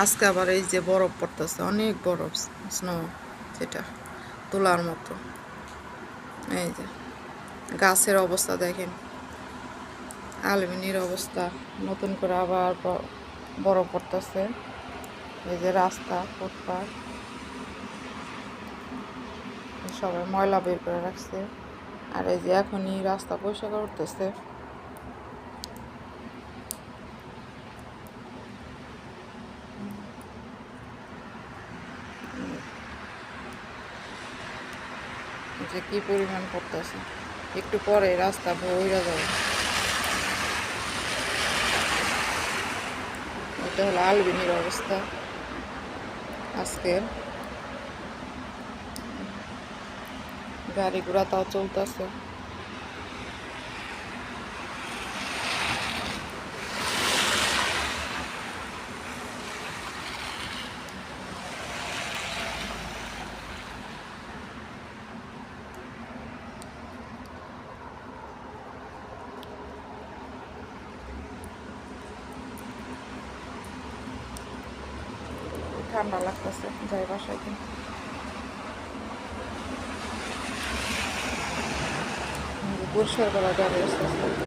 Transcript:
আজকে আবার এই যে বরফ পড়তেছে, অনেক বরফ, স্নো, যেটা তোলার মতো। এই যে গাছের অবস্থা দেখেন, আলমিনির অবস্থা, নতুন করে আবার বরফ পড়তেছে। এই যে রাস্তা, ফুটপাথ, সবাই ময়লা বের করে রাখছে। আর এই যে এখনই রাস্তা পরিষ্কার করতেছে। যে কি পরিমাণ পড়তেছে, একটু পরে রাস্তা বইরা যাবে। এটা হলো আলবিনির অবস্থা আজকের। গাড়ি ঘোড়া তাও চলতেছে। ঠান্ডা লাগতেছে, যাই বাসায় কিন্তু পরিষ্কার করা গাড়ি আসতেছে।